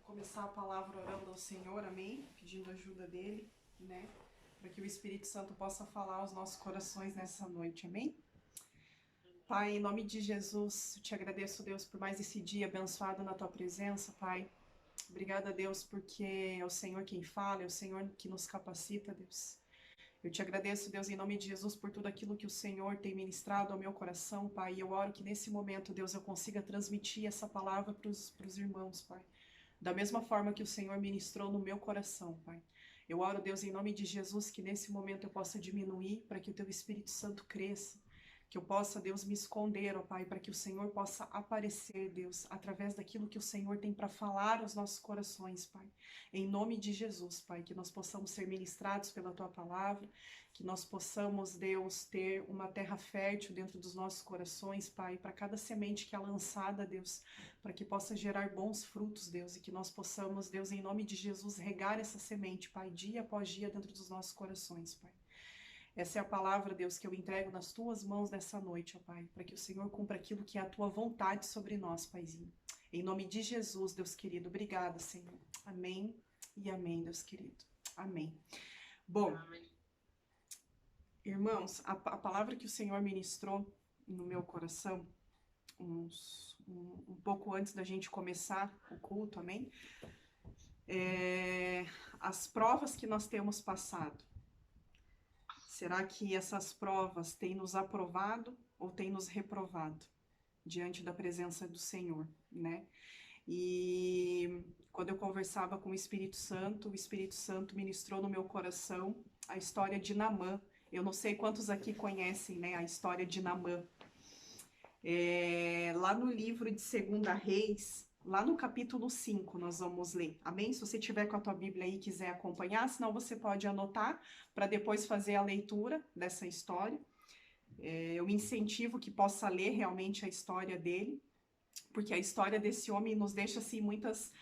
começar a palavra orando ao Senhor, amém? Pedindo ajuda dele, né? Para que o Espírito Santo possa falar aos nossos corações nessa noite, amém? Pai, em nome de Jesus, eu te agradeço, Deus, por mais esse dia abençoado na tua presença, Pai. Obrigada, Deus, porque é o Senhor quem fala, é o Senhor que nos capacita, Deus. Eu te agradeço, Deus, em nome de Jesus, por tudo aquilo que o Senhor tem ministrado ao meu coração, Pai. E eu oro que nesse momento, Deus, eu consiga transmitir essa palavra para os irmãos, Pai. Da mesma forma que o Senhor ministrou no meu coração, Pai. Eu oro, Deus, em nome de Jesus, que nesse momento eu possa diminuir para que o Teu Espírito Santo cresça. Que eu possa, Deus, me esconder, ó Pai, para que o Senhor possa aparecer, Deus, através daquilo que o Senhor tem para falar aos nossos corações, Pai. Em nome de Jesus, Pai, que nós possamos ser ministrados pela Tua palavra, que nós possamos, Deus, ter uma terra fértil dentro dos nossos corações, Pai, para cada semente que é lançada, Deus, para que possa gerar bons frutos, Deus, e que nós possamos, Deus, em nome de Jesus, regar essa semente, Pai, dia após dia dentro dos nossos corações, Pai. Essa é a palavra, Deus, que eu entrego nas tuas mãos nessa noite, ó Pai, para que o Senhor cumpra aquilo que é a tua vontade sobre nós, Paizinho. Em nome de Jesus, Deus querido, obrigada, Senhor. Amém e amém, Deus querido. Amém. Bom, irmãos, a palavra que o Senhor ministrou no meu coração, um pouco antes da gente começar o culto, amém? As provas que nós temos passado. Será que essas provas têm nos aprovado ou têm nos reprovado diante da presença do Senhor, né? E quando eu conversava com o Espírito Santo ministrou no meu coração a história de Naamã. Eu não sei quantos aqui conhecem, né, a história de Naamã. Lá no livro de 2 Reis, lá no capítulo 5, nós vamos ler, amém? Se você tiver com a tua Bíblia aí e quiser acompanhar, senão você pode anotar para depois fazer a leitura dessa história. Eu incentivo que possa ler realmente a história dele, porque a história desse homem nos deixa assim muitas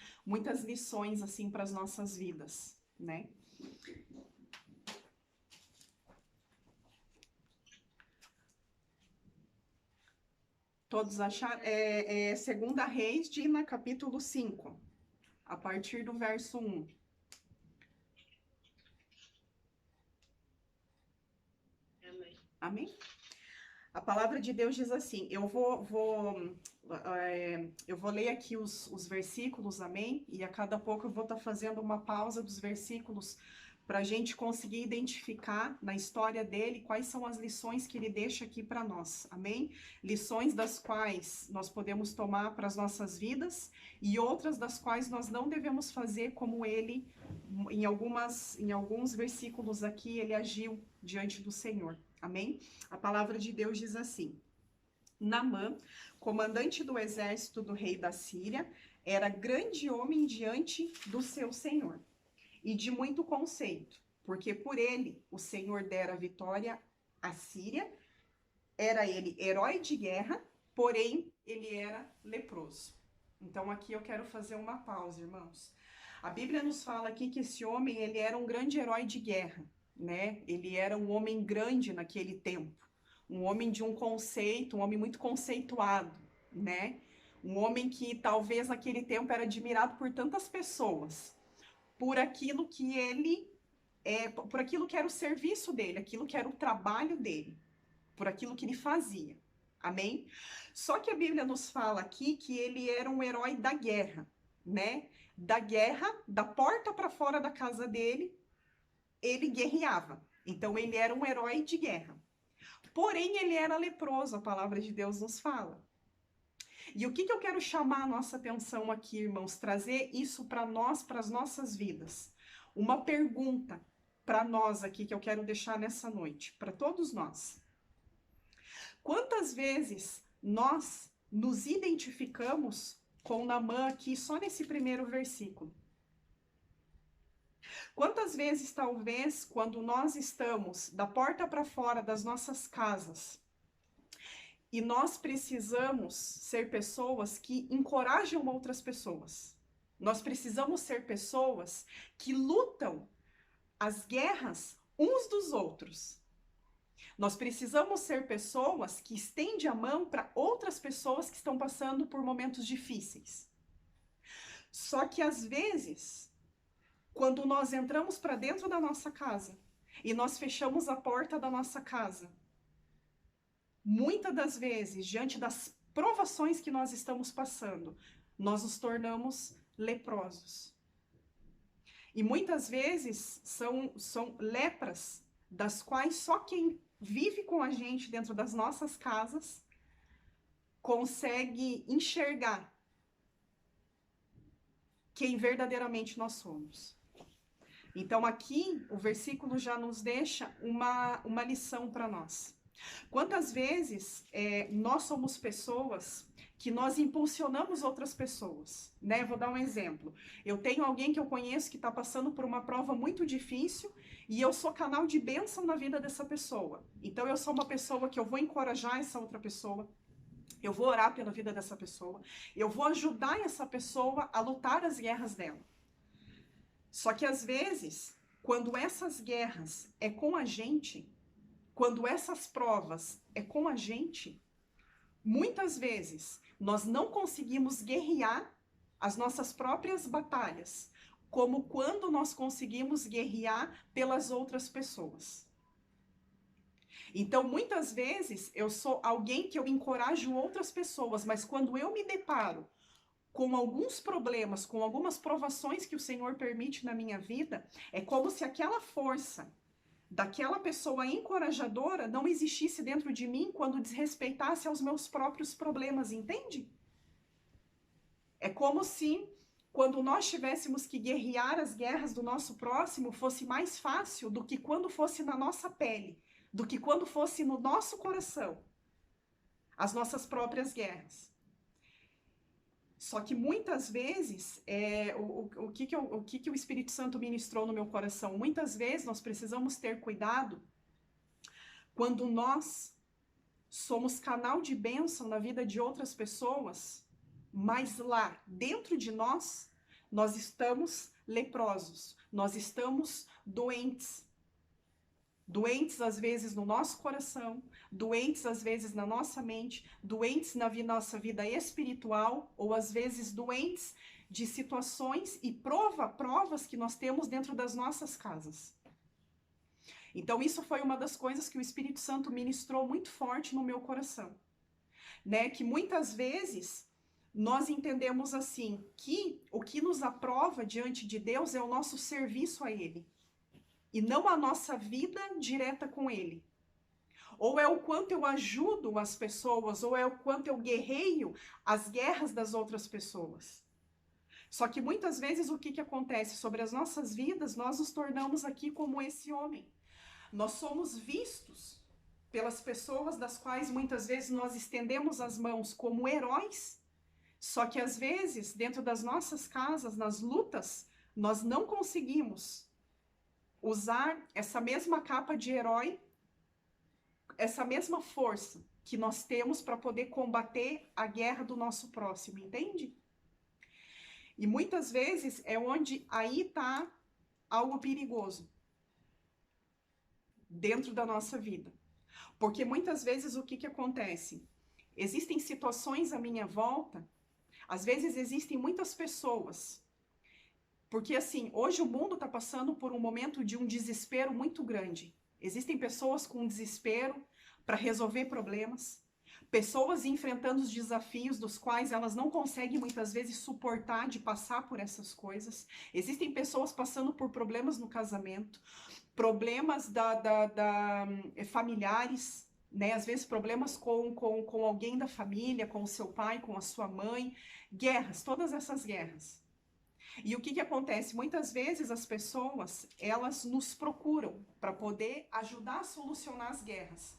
lições assim para as nossas vidas, né? Todos acharam? 2 Reis, Dina, capítulo 5, a partir do verso 1. Amém? A palavra de Deus diz assim, eu vou ler aqui os versículos, amém? E a cada pouco eu vou estar fazendo uma pausa dos versículos para a gente conseguir identificar na história dele quais são as lições que ele deixa aqui para nós, amém? Lições das quais nós podemos tomar para as nossas vidas e outras das quais nós não devemos fazer como ele, em alguns versículos aqui, ele agiu diante do Senhor, amém? A palavra de Deus diz assim, Naamã, comandante do exército do rei da Síria, era grande homem diante do seu senhor e de muito conceito, porque por ele o Senhor dera vitória à Síria, era ele herói de guerra, porém ele era leproso. Então aqui eu quero fazer uma pausa, irmãos. A Bíblia nos fala aqui que esse homem, ele era um grande herói de guerra, né? Ele era um homem grande naquele tempo, um homem de um conceito, um homem muito conceituado, né? Um homem que talvez naquele tempo era admirado por tantas pessoas, por aquilo que ele por aquilo que era o serviço dele, aquilo que era o trabalho dele, por aquilo que ele fazia. Amém? Só que a Bíblia nos fala aqui que ele era um herói da guerra, né? Da guerra, da porta para fora da casa dele, ele guerreava. Então ele era um herói de guerra. Porém, ele era leproso, a palavra de Deus nos fala. E o que eu quero chamar a nossa atenção aqui, irmãos? Trazer isso para nós, para as nossas vidas. Uma pergunta para nós aqui que eu quero deixar nessa noite, para todos nós. Quantas vezes nós nos identificamos com Naamã aqui só nesse primeiro versículo? Quantas vezes, talvez, quando nós estamos da porta para fora das nossas casas, e nós precisamos ser pessoas que encorajam outras pessoas. Nós precisamos ser pessoas que lutam as guerras uns dos outros. Nós precisamos ser pessoas que estendem a mão para outras pessoas que estão passando por momentos difíceis. Só que às vezes, quando nós entramos para dentro da nossa casa e nós fechamos a porta da nossa casa, muitas das vezes, diante das provações que nós estamos passando, nós nos tornamos leprosos. E muitas vezes são lepras das quais só quem vive com a gente dentro das nossas casas consegue enxergar quem verdadeiramente nós somos. Então aqui o versículo já nos deixa uma lição para nós. Quantas vezes nós somos pessoas que nós impulsionamos outras pessoas, né? Vou dar um exemplo. Eu tenho alguém que eu conheço que está passando por uma prova muito difícil e eu sou canal de bênção na vida dessa pessoa. Então eu sou uma pessoa que eu vou encorajar essa outra pessoa, eu vou orar pela vida dessa pessoa, eu vou ajudar essa pessoa a lutar as guerras dela. Só que às vezes, quando essas guerras é com a gente, quando essas provas é com a gente, muitas vezes nós não conseguimos guerrear as nossas próprias batalhas, como quando nós conseguimos guerrear pelas outras pessoas. Então, muitas vezes, eu sou alguém que eu encorajo outras pessoas, mas quando eu me deparo com alguns problemas, com algumas provações que o Senhor permite na minha vida, é como se aquela força daquela pessoa encorajadora não existisse dentro de mim quando desrespeitasse aos meus próprios problemas, entende? É como se, quando nós tivéssemos que guerrear as guerras do nosso próximo, fosse mais fácil do que quando fosse na nossa pele, do que quando fosse no nosso coração, as nossas próprias guerras. Só que muitas vezes, o que o Espírito Santo ministrou no meu coração? Muitas vezes nós precisamos ter cuidado quando nós somos canal de bênção na vida de outras pessoas, mas lá, dentro de nós, nós estamos leprosos, nós estamos doentes. Doentes às vezes no nosso coração, doentes às vezes na nossa mente, doentes na nossa vida espiritual, ou às vezes doentes de situações e provas que nós temos dentro das nossas casas. Então isso foi uma das coisas que o Espírito Santo ministrou muito forte no meu coração, né? Que muitas vezes nós entendemos assim, que o que nos aprova diante de Deus é o nosso serviço a Ele, e não a nossa vida direta com Ele. Ou é o quanto eu ajudo as pessoas, ou é o quanto eu guerreio as guerras das outras pessoas. Só que muitas vezes o que acontece sobre as nossas vidas, nós nos tornamos aqui como esse homem. Nós somos vistos pelas pessoas das quais muitas vezes nós estendemos as mãos como heróis, só que às vezes, dentro das nossas casas, nas lutas, nós não conseguimos usar essa mesma capa de herói, essa mesma força que nós temos para poder combater a guerra do nosso próximo, entende? E muitas vezes é onde aí está algo perigoso dentro da nossa vida. Porque muitas vezes o que acontece? Existem situações à minha volta, às vezes existem muitas pessoas. Porque assim, hoje o mundo está passando por um momento de um desespero muito grande. Existem pessoas com desespero para resolver problemas, pessoas enfrentando os desafios dos quais elas não conseguem muitas vezes suportar de passar por essas coisas. Existem pessoas passando por problemas no casamento, problemas familiares, né? Às vezes problemas com alguém da família, com o seu pai, com a sua mãe, guerras, todas essas guerras. E o que acontece? Muitas vezes as pessoas, elas nos procuram para poder ajudar a solucionar as guerras.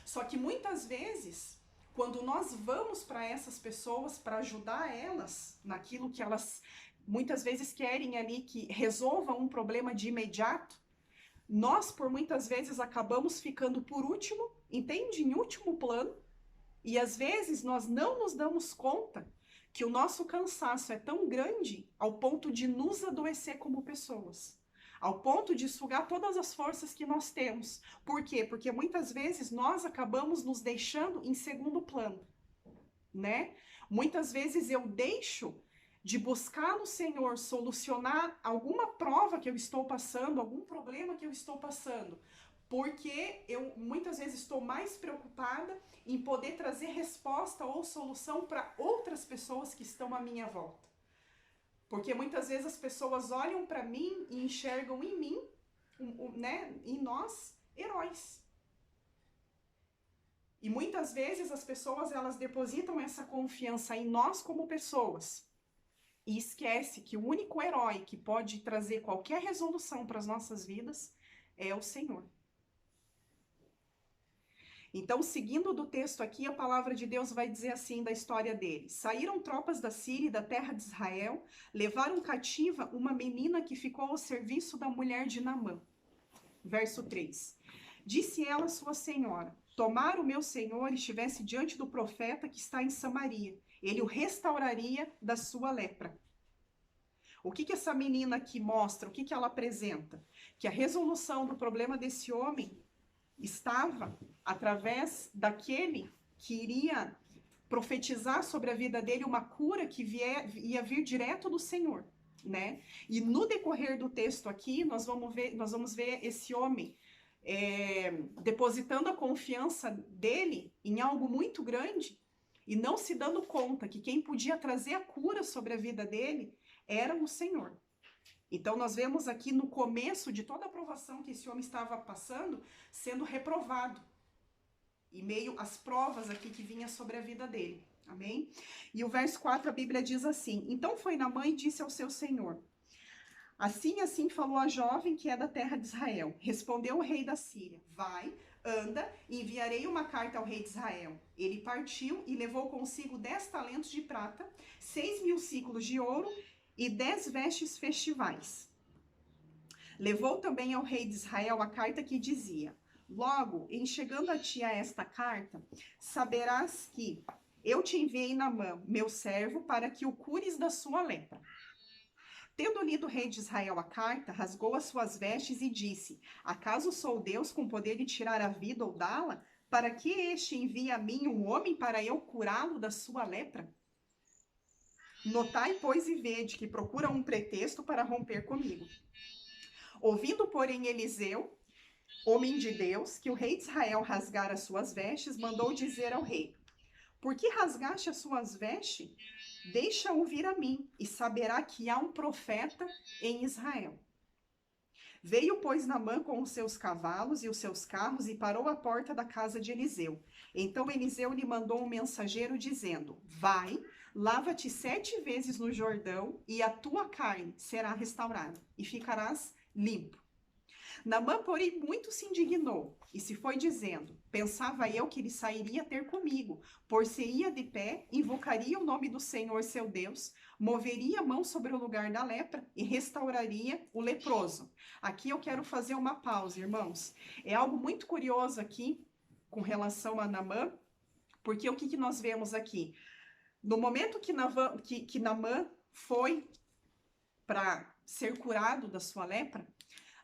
Só que muitas vezes, quando nós vamos para essas pessoas para ajudar elas naquilo que elas muitas vezes querem ali que resolva um problema de imediato, nós por muitas vezes acabamos ficando por último, entende? Em último plano, e às vezes nós não nos damos conta que o nosso cansaço é tão grande ao ponto de nos adoecer como pessoas, ao ponto de sugar todas as forças que nós temos. Por quê? Porque muitas vezes nós acabamos nos deixando em segundo plano, né? Muitas vezes eu deixo de buscar no Senhor solucionar alguma prova que eu estou passando, algum problema que eu estou passando, porque eu muitas vezes estou mais preocupada em poder trazer resposta ou solução para outras pessoas que estão à minha volta. Porque muitas vezes as pessoas olham para mim e enxergam em mim, né, em nós, heróis. E muitas vezes as pessoas, elas depositam essa confiança em nós como pessoas e esquece que o único herói que pode trazer qualquer resolução para as nossas vidas é o Senhor. Então, seguindo do texto aqui, a palavra de Deus vai dizer assim da história dele. Saíram tropas da Síria e da terra de Israel, levaram cativa uma menina que ficou ao serviço da mulher de Naamã. Verso 3. Disse ela à sua senhora, tomara o meu senhor e estivesse diante do profeta que está em Samaria, ele o restauraria da sua lepra. O que essa menina aqui mostra? O que ela apresenta? Que a resolução do problema desse homem estava através daquele que iria profetizar sobre a vida dele uma cura que ia vir direto do Senhor, né? E no decorrer do texto aqui, nós vamos ver esse homem depositando a confiança dele em algo muito grande e não se dando conta que quem podia trazer a cura sobre a vida dele era o Senhor. Então, nós vemos aqui no começo de toda a provação que esse homem estava passando, sendo reprovado, e meio às provas aqui que vinha sobre a vida dele. Amém? E o verso 4, a Bíblia diz assim, então foi Naamã e disse ao seu senhor, assim falou a jovem que é da terra de Israel. Respondeu o rei da Síria, vai, anda, enviarei uma carta ao rei de Israel. Ele partiu e levou consigo 10 talentos de prata, 6.000 siclos de ouro, e 10 vestes festivais. Levou também ao rei de Israel a carta que dizia, logo, em chegando a ti esta carta, saberás que eu te enviei Naamã, meu servo, para que o cures da sua lepra. Tendo lido o rei de Israel a carta, rasgou as suas vestes e disse, acaso sou Deus com poder de tirar a vida ou dá-la? Para que este envie a mim um homem para eu curá-lo da sua lepra? Notai, pois, e vede que procura um pretexto para romper comigo. Ouvindo, porém, Eliseu, homem de Deus, que o rei de Israel rasgara as suas vestes, mandou dizer ao rei, por que rasgaste as suas vestes? Deixa-o vir a mim, e saberá que há um profeta em Israel. Veio, pois, Naamã com os seus cavalos e os seus carros e parou à porta da casa de Eliseu. Então Eliseu lhe mandou um mensageiro dizendo, vai, lava-te 7 vezes no Jordão e a tua carne será restaurada e ficarás limpo. Naamã, porém, muito se indignou e se foi dizendo, pensava eu que ele sairia ter comigo, por-se-ia de pé, invocaria o nome do Senhor seu Deus, moveria a mão sobre o lugar da lepra e restauraria o leproso. Aqui eu quero fazer uma pausa, irmãos. É algo muito curioso aqui com relação a Naamã, porque o que nós vemos aqui? No momento que Naamã foi para ser curado da sua lepra,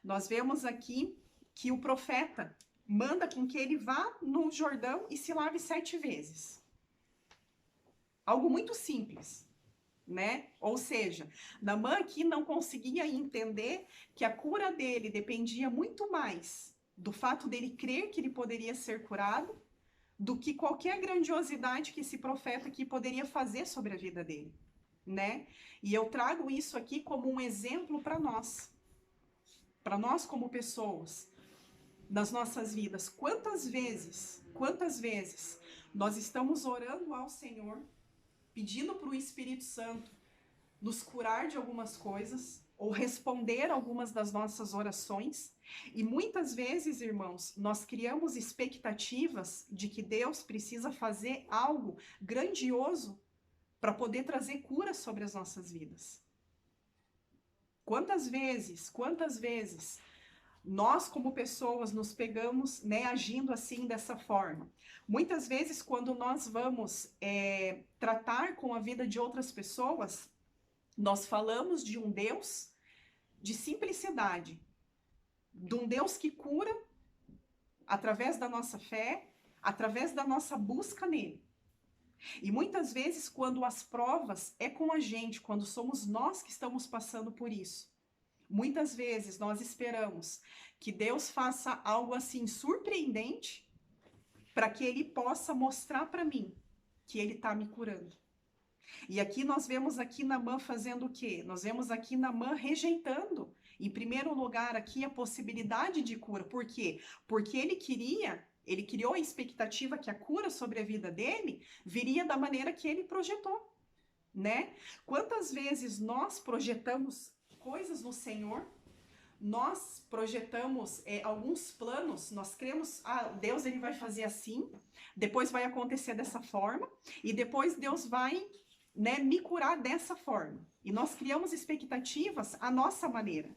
nós vemos aqui que o profeta manda com que ele vá no Jordão e se lave 7 vezes. Algo muito simples, né? Ou seja, Naamã aqui não conseguia entender que a cura dele dependia muito mais do fato dele crer que ele poderia ser curado do que qualquer grandiosidade que esse profeta aqui poderia fazer sobre a vida dele, né? E eu trago isso aqui como um exemplo para nós como pessoas, nas nossas vidas. Quantas vezes nós estamos orando ao Senhor, pedindo para o Espírito Santo nos curar de algumas coisas, ou responder algumas das nossas orações, e muitas vezes, irmãos, nós criamos expectativas de que Deus precisa fazer algo grandioso para poder trazer cura sobre as nossas vidas. Quantas vezes nós como pessoas nos pegamos, né, agindo assim dessa forma? Muitas vezes quando nós vamos tratar com a vida de outras pessoas, nós falamos de um Deus de simplicidade, de um Deus que cura através da nossa fé, através da nossa busca nele. E muitas vezes, quando as provas é com a gente, quando somos nós que estamos passando por isso, muitas vezes nós esperamos que Deus faça algo assim surpreendente para que Ele possa mostrar para mim que Ele está me curando. E aqui nós vemos aqui Naamã fazendo o quê? Nós vemos aqui Naamã rejeitando, em primeiro lugar, aqui a possibilidade de cura. Por quê? Porque ele criou a expectativa que a cura sobre a vida dele viria da maneira que ele projetou, né? Quantas vezes nós projetamos coisas no Senhor, nós projetamos alguns planos, nós cremos, Deus ele vai fazer assim, depois vai acontecer dessa forma, e depois Deus vai, né, me curar dessa forma. E nós criamos expectativas à nossa maneira.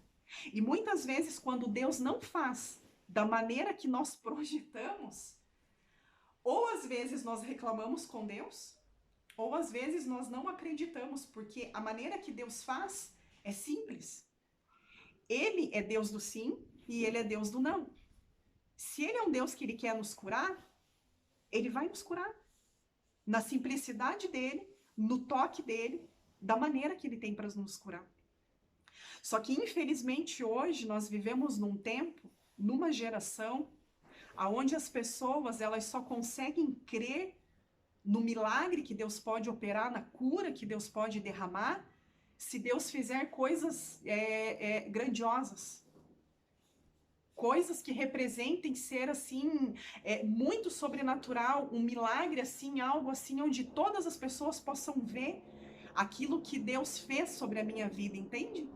E muitas vezes, quando Deus não faz da maneira que nós projetamos, ou às vezes nós reclamamos com Deus, ou às vezes nós não acreditamos, porque a maneira que Deus faz é simples. Ele é Deus do sim e Ele é Deus do não. Se Ele é um Deus que Ele quer nos curar, Ele vai nos curar. Na simplicidade dEle, no toque dEle, da maneira que Ele tem para nos curar. Só que, infelizmente, hoje nós vivemos num tempo, numa geração, onde as pessoas elas só conseguem crer no milagre que Deus pode operar, na cura que Deus pode derramar, se Deus fizer coisas grandiosas. Coisas que representem ser, assim, muito sobrenatural, um milagre, assim, algo assim, onde todas as pessoas possam ver aquilo que Deus fez sobre a minha vida, entende?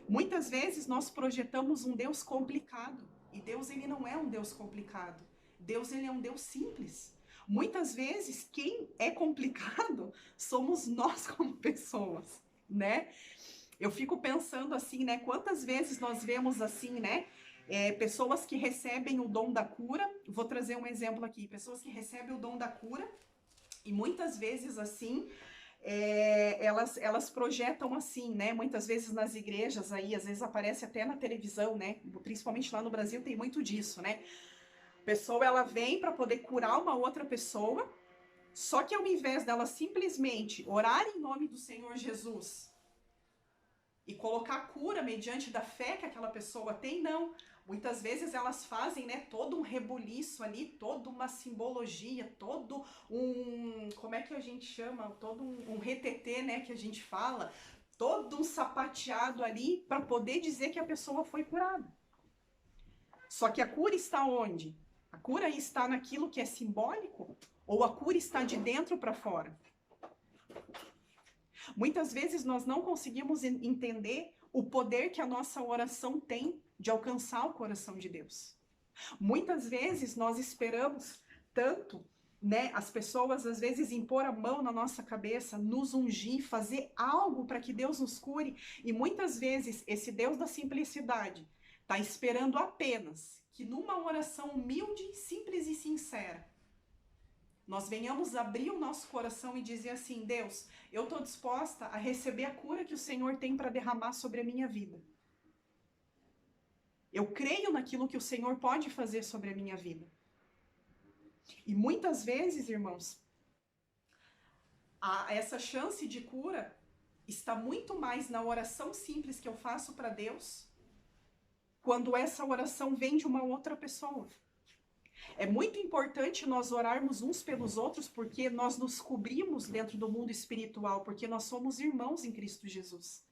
Muitas vezes nós projetamos um Deus complicado, e Deus, ele não é um Deus complicado. Deus, ele é um Deus simples. Muitas vezes, quem é complicado somos nós como pessoas, né? Eu fico pensando assim, né? Quantas vezes nós vemos assim, né? Pessoas que recebem o dom da cura. Vou trazer um exemplo aqui. Pessoas que recebem o dom da cura e muitas vezes assim, elas projetam assim, né? Muitas vezes nas igrejas aí, às vezes aparece até na televisão, né? Principalmente lá no Brasil tem muito disso, né? A pessoa, ela vem para poder curar uma outra pessoa, só que ao invés dela simplesmente orar em nome do Senhor Jesus e colocar cura mediante da fé que aquela pessoa tem, não. Muitas vezes elas fazem, né, todo um rebuliço ali, toda uma simbologia, todo um, como é que a gente chama? Todo um retetê, né, que a gente fala, todo um sapateado ali para poder dizer que a pessoa foi curada. Só que a cura está onde? A cura está naquilo que é simbólico ou a cura está de dentro para fora? Muitas vezes nós não conseguimos entender o poder que a nossa oração tem de alcançar o coração de Deus. Muitas vezes nós esperamos tanto, né, as pessoas às vezes impor a mão na nossa cabeça, nos ungir, fazer algo para que Deus nos cure, e muitas vezes esse Deus da simplicidade está esperando apenas que numa oração humilde, simples e sincera, nós venhamos abrir o nosso coração e dizer assim: Deus, eu estou disposta a receber a cura que o Senhor tem para derramar sobre a minha vida. Eu creio naquilo que o Senhor pode fazer sobre a minha vida. E muitas vezes, irmãos, essa chance de cura está muito mais na oração simples que eu faço para Deus, quando essa oração vem de uma outra pessoa. É muito importante nós orarmos uns pelos outros, porque nós nos cobrimos dentro do mundo espiritual, porque nós somos irmãos em Cristo Jesus.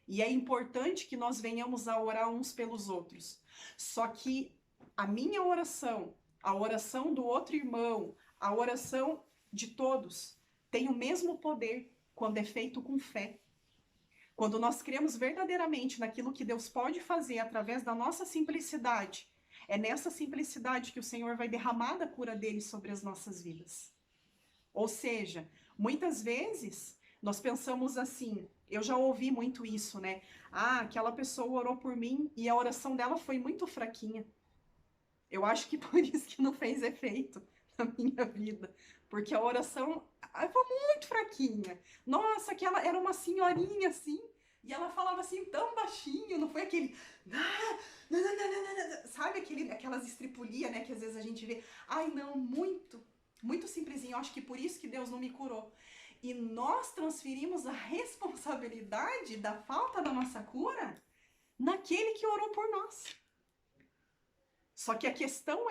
E é importante que nós venhamos a orar uns pelos outros. Só que a minha oração, a oração do outro irmão, a oração de todos, tem o mesmo poder quando é feito com fé. Quando nós cremos verdadeiramente naquilo que Deus pode fazer através da nossa simplicidade, é nessa simplicidade que o Senhor vai derramar a cura dele sobre as nossas vidas. Ou seja, muitas vezes nós pensamos assim, eu já ouvi muito isso, né? Aquela pessoa orou por mim e a oração dela foi muito fraquinha. Eu acho que por isso que não fez efeito na minha vida, porque a oração foi muito fraquinha. Nossa, que ela era uma senhorinha assim, e ela falava assim tão baixinho, não foi aquele... Sabe aquelas estripulias, né, que às vezes a gente vê? Ai, não, muito... Muito simplesinho. Eu acho que por isso que Deus não me curou. E nós transferimos a responsabilidade da falta da nossa cura naquele que orou por nós. Só que a questão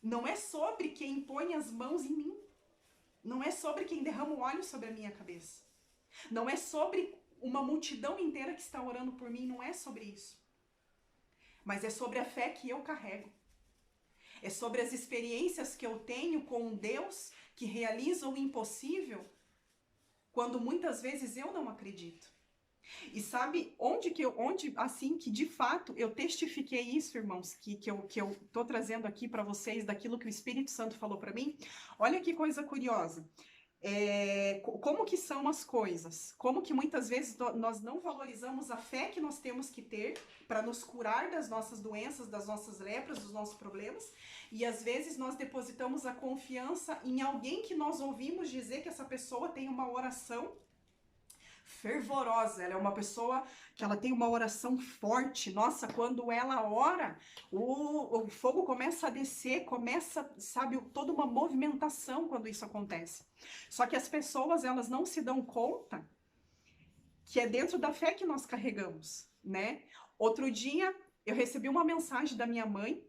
não é sobre quem põe as mãos em mim. Não é sobre quem derrama o óleo sobre a minha cabeça. Não é sobre uma multidão inteira que está orando por mim. Não é sobre isso. Mas é sobre a fé que eu carrego. É sobre as experiências que eu tenho com um Deus que realiza o impossível quando muitas vezes eu não acredito. E sabe onde assim, que de fato eu testifiquei isso, irmãos, que eu tô trazendo aqui para vocês, daquilo que o Espírito Santo falou para mim? Olha que coisa curiosa. Como que são as coisas? Como que muitas vezes nós não valorizamos a fé que nós temos que ter para nos curar das nossas doenças, das nossas lepras, dos nossos problemas, e às vezes nós depositamos a confiança em alguém que nós ouvimos dizer que essa pessoa tem uma oração fervorosa, ela é uma pessoa que ela tem uma oração forte. Nossa, quando ela ora, o fogo começa a descer, começa, sabe, toda uma movimentação quando isso acontece. Só que as pessoas, elas não se dão conta que é dentro da fé que nós carregamos, né? Outro dia, eu recebi uma mensagem da minha mãe,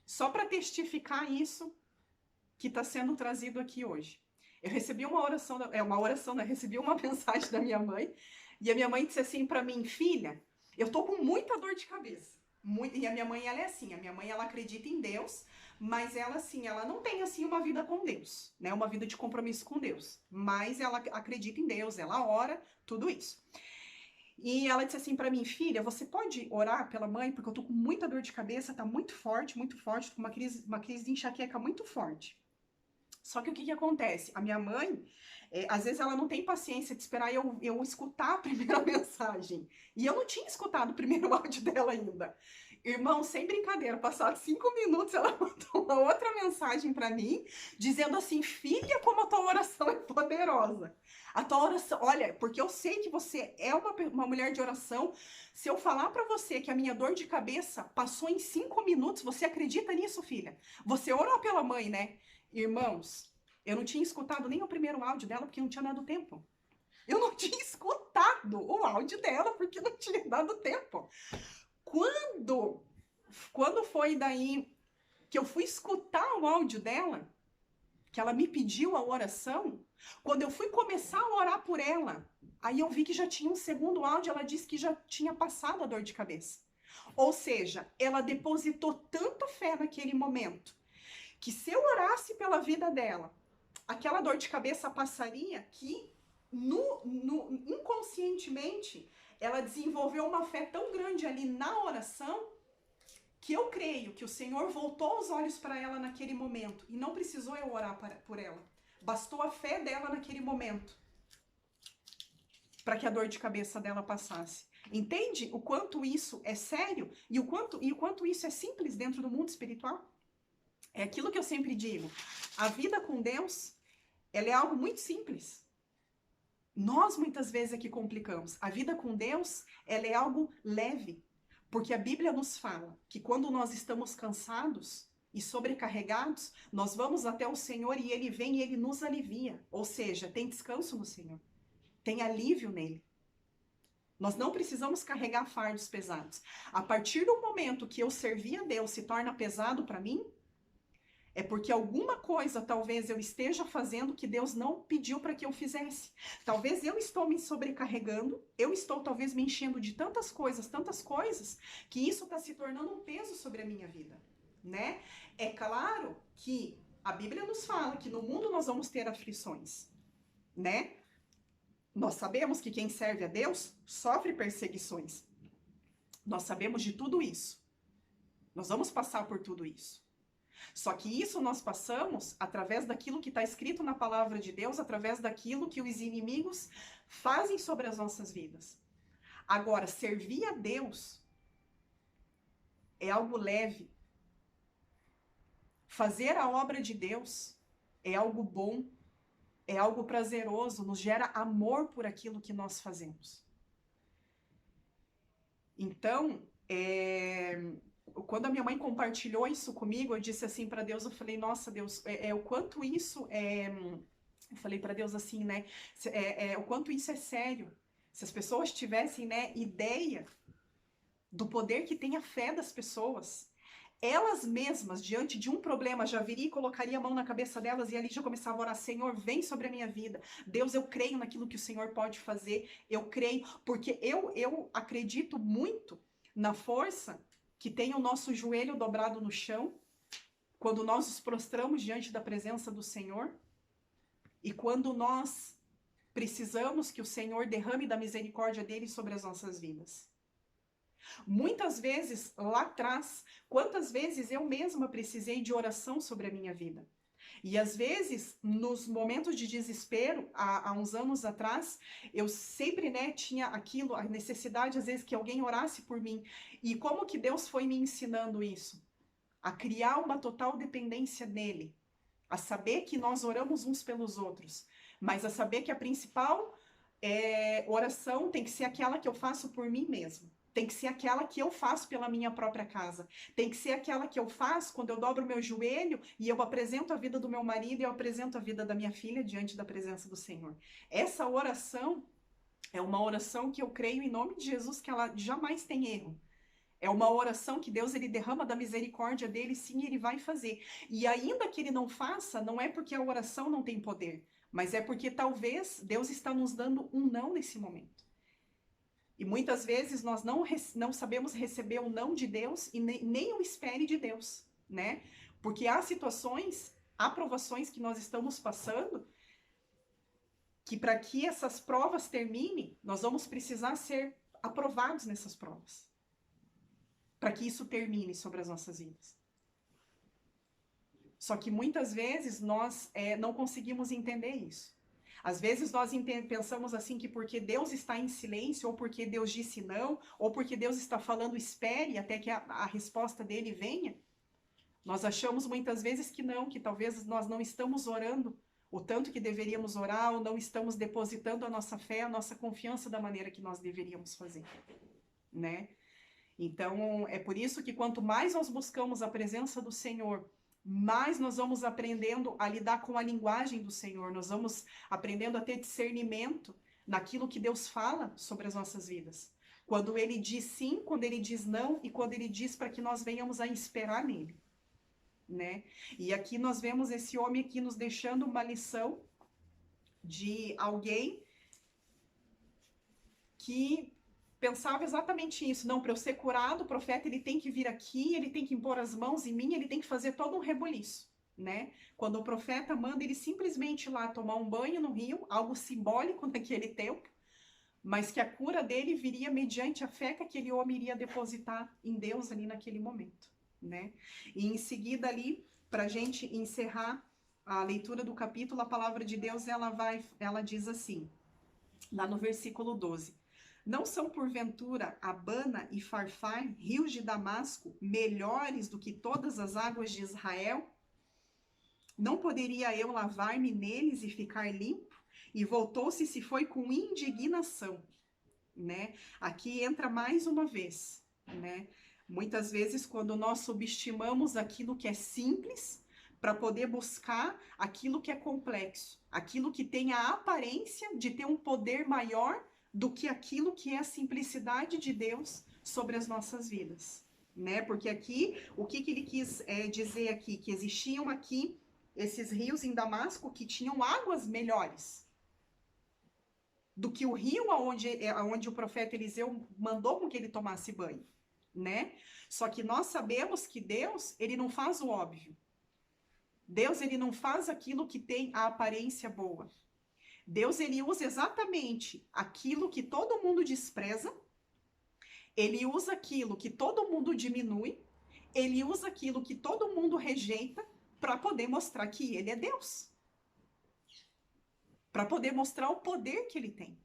só para testificar isso que está sendo trazido aqui hoje. Eu recebi uma oração, né? Recebi uma mensagem da minha mãe, e a minha mãe disse assim para mim: filha, eu tô com muita dor de cabeça. E a minha mãe, ela é assim, a minha mãe, ela acredita em Deus, mas ela, assim, ela não tem, assim, uma vida com Deus, né? Uma vida de compromisso com Deus. Mas ela acredita em Deus, ela ora, tudo isso. E ela disse assim para mim: filha, você pode orar pela mãe? Porque eu tô com muita dor de cabeça, tá muito forte, tô com uma crise de enxaqueca muito forte. Só que o que acontece? A minha mãe, às vezes ela não tem paciência de esperar eu escutar a primeira mensagem. E eu não tinha escutado o primeiro áudio dela ainda. Irmão, sem brincadeira, passados 5 minutos, ela mandou uma outra mensagem para mim, dizendo assim: filha, como a tua oração é poderosa. A tua oração, olha, porque eu sei que você é uma mulher de oração. Se eu falar para você que a minha dor de cabeça passou em 5 minutos, você acredita nisso, filha? Você orou pela mãe, né? Irmãos, eu não tinha escutado nem o primeiro áudio dela porque não tinha dado tempo. Eu não tinha escutado o áudio dela porque não tinha dado tempo. Quando foi daí que eu fui escutar o áudio dela, que ela me pediu a oração, quando eu fui começar a orar por ela, aí eu vi que já tinha um segundo áudio, ela disse que já tinha passado a dor de cabeça. Ou seja, ela depositou tanta fé naquele momento, que se eu orasse pela vida dela, aquela dor de cabeça passaria, que inconscientemente ela desenvolveu uma fé tão grande ali na oração, que eu creio que o Senhor voltou os olhos para ela naquele momento e não precisou eu orar por ela. Bastou a fé dela naquele momento para que a dor de cabeça dela passasse. Entende o quanto isso é sério e o quanto isso é simples dentro do mundo espiritual? É aquilo que eu sempre digo. A vida com Deus, ela é algo muito simples. Nós muitas vezes é que complicamos. A vida com Deus, ela é algo leve. Porque a Bíblia nos fala que quando nós estamos cansados e sobrecarregados, nós vamos até o Senhor e Ele vem e Ele nos alivia. Ou seja, tem descanso no Senhor. Tem alívio nele. Nós não precisamos carregar fardos pesados. A partir do momento que eu servir a Deus se torna pesado para mim, é porque alguma coisa talvez eu esteja fazendo que Deus não pediu para que eu fizesse. Talvez eu estou me sobrecarregando, eu estou talvez me enchendo de tantas coisas, que isso está se tornando um peso sobre a minha vida, né? É claro que a Bíblia nos fala que no mundo nós vamos ter aflições, né? Nós sabemos que quem serve a Deus sofre perseguições. Nós sabemos de tudo isso. Nós vamos passar por tudo isso. Só que isso nós passamos através daquilo que está escrito na palavra de Deus, através daquilo que os inimigos fazem sobre as nossas vidas. Agora, servir a Deus é algo leve. Fazer a obra de Deus é algo bom, é algo prazeroso, nos gera amor por aquilo que nós fazemos. Então, quando a minha mãe compartilhou isso comigo, eu disse assim para Deus, eu falei, nossa, Deus, o quanto isso é... Eu falei para Deus assim, né? O quanto isso é sério. Se as pessoas tivessem, né, ideia do poder que tem a fé das pessoas, elas mesmas, diante de um problema, já viria e colocaria a mão na cabeça delas e ali já começava a orar, Senhor, vem sobre a minha vida. Deus, eu creio naquilo que o Senhor pode fazer. Eu creio, porque eu acredito muito na força que tem o nosso joelho dobrado no chão, quando nós nos prostramos diante da presença do Senhor, e quando nós precisamos que o Senhor derrame da misericórdia dele sobre as nossas vidas. Muitas vezes, lá atrás, quantas vezes eu mesma precisei de oração sobre a minha vida? E às vezes, nos momentos de desespero, há uns anos atrás, eu sempre, né, tinha aquilo, a necessidade, às vezes, que alguém orasse por mim. E como que Deus foi me ensinando isso? A criar uma total dependência nele. A saber que nós oramos uns pelos outros. Mas a saber que a principal oração tem que ser aquela que eu faço por mim mesmo. Tem que ser aquela que eu faço pela minha própria casa. Tem que ser aquela que eu faço quando eu dobro o meu joelho e eu apresento a vida do meu marido e eu apresento a vida da minha filha diante da presença do Senhor. Essa oração é uma oração que eu creio em nome de Jesus que ela jamais tem erro. É uma oração que Deus ele derrama da misericórdia dele, sim, ele vai fazer. E ainda que ele não faça, não é porque a oração não tem poder, mas é porque talvez Deus está nos dando um não nesse momento. E muitas vezes nós não sabemos receber o não de Deus e nem o espere de Deus, né? Porque há situações, há provações que nós estamos passando, que para que essas provas terminem, nós vamos precisar ser aprovados nessas provas. Para que isso termine sobre as nossas vidas. Só que muitas vezes nós não conseguimos entender isso. Às vezes nós pensamos assim que porque Deus está em silêncio, ou porque Deus disse não, ou porque Deus está falando espere até que a resposta dele venha. Nós achamos muitas vezes que não, que talvez nós não estamos orando o tanto que deveríamos orar, ou não estamos depositando a nossa fé, a nossa confiança da maneira que nós deveríamos fazer, né? Então, é por isso que quanto mais nós buscamos a presença do Senhor, mais nós vamos aprendendo a lidar com a linguagem do Senhor, nós vamos aprendendo a ter discernimento naquilo que Deus fala sobre as nossas vidas. Quando Ele diz sim, quando Ele diz não e quando Ele diz para que nós venhamos a esperar nele, né? E aqui nós vemos esse homem aqui nos deixando uma lição de alguém que pensava exatamente isso. Não, para eu ser curado, o profeta ele tem que vir aqui, ele tem que impor as mãos em mim, ele tem que fazer todo um reboliço, né? Quando o profeta manda ele simplesmente ir lá tomar um banho no rio, algo simbólico naquele tempo, mas que a cura dele viria mediante a fé que aquele homem iria depositar em Deus ali naquele momento, né? E em seguida ali, para a gente encerrar a leitura do capítulo, a palavra de Deus ela diz assim, lá no versículo 12. Não são, porventura, Abana e Farfar, rios de Damasco, melhores do que todas as águas de Israel? Não poderia eu lavar-me neles e ficar limpo? E voltou-se e se foi com indignação, né? Aqui entra mais uma vez, né? Muitas vezes, quando nós subestimamos aquilo que é simples, para poder buscar aquilo que é complexo, aquilo que tem a aparência de ter um poder maior do que aquilo que é a simplicidade de Deus sobre as nossas vidas, né? Porque aqui, o que ele quis dizer aqui? Que existiam aqui esses rios em Damasco que tinham águas melhores do que o rio onde o profeta Eliseu mandou com que ele tomasse banho, né? Só que nós sabemos que Deus, ele não faz o óbvio. Deus, ele não faz aquilo que tem a aparência boa. Deus, ele usa exatamente aquilo que todo mundo despreza, ele usa aquilo que todo mundo diminui, ele usa aquilo que todo mundo rejeita para poder mostrar que ele é Deus. Para poder mostrar o poder que ele tem.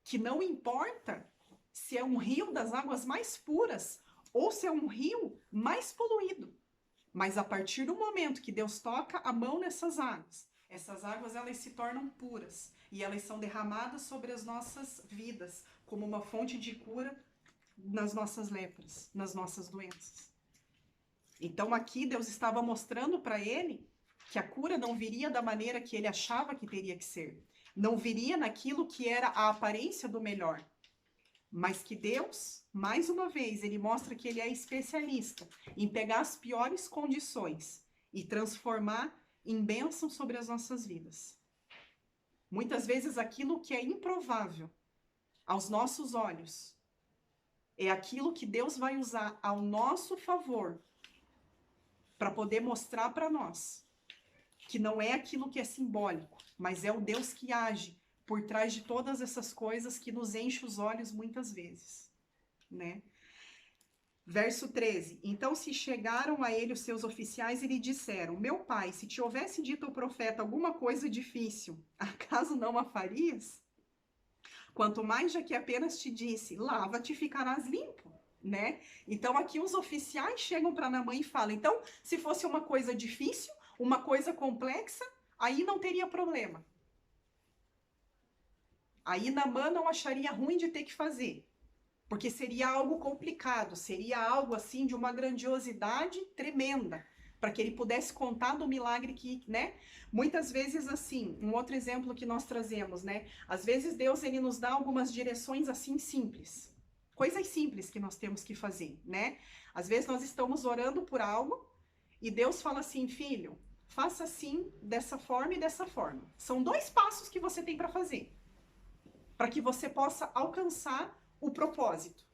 Que não importa se é um rio das águas mais puras ou se é um rio mais poluído. Mas a partir do momento que Deus toca a mão nessas águas elas se tornam puras e elas são derramadas sobre as nossas vidas como uma fonte de cura nas nossas lepras, nas nossas doenças. Então aqui Deus estava mostrando para ele que a cura não viria da maneira que ele achava que teria que ser. Não viria naquilo que era a aparência do melhor. Mas que Deus, mais uma vez, ele mostra que ele é especialista em pegar as piores condições e transformar em bênção sobre as nossas vidas. Muitas vezes aquilo que é improvável aos nossos olhos é aquilo que Deus vai usar ao nosso favor para poder mostrar para nós que não é aquilo que é simbólico, mas é o Deus que age por trás de todas essas coisas que nos enche os olhos muitas vezes, né? Verso 13. Então se chegaram a ele os seus oficiais e lhe disseram: meu pai, se te houvesse dito ao profeta alguma coisa difícil, acaso não a farias? Quanto mais já que apenas te disse: lava-te e ficarás limpo, né? Então aqui os oficiais chegam para Naamã e falam: então, se fosse uma coisa difícil, uma coisa complexa, aí não teria problema. Aí Naamã não acharia ruim de ter que fazer, porque seria algo complicado, seria algo assim de uma grandiosidade tremenda, para que ele pudesse contar do milagre que, né? Muitas vezes assim, um outro exemplo que nós trazemos, né? Às vezes Deus ele nos dá algumas direções assim simples, coisas simples que nós temos que fazer, né? Às vezes nós estamos orando por algo e Deus fala assim: filho, faça assim, dessa forma e dessa forma. São 2 passos que você tem para fazer, para que você possa alcançar o propósito.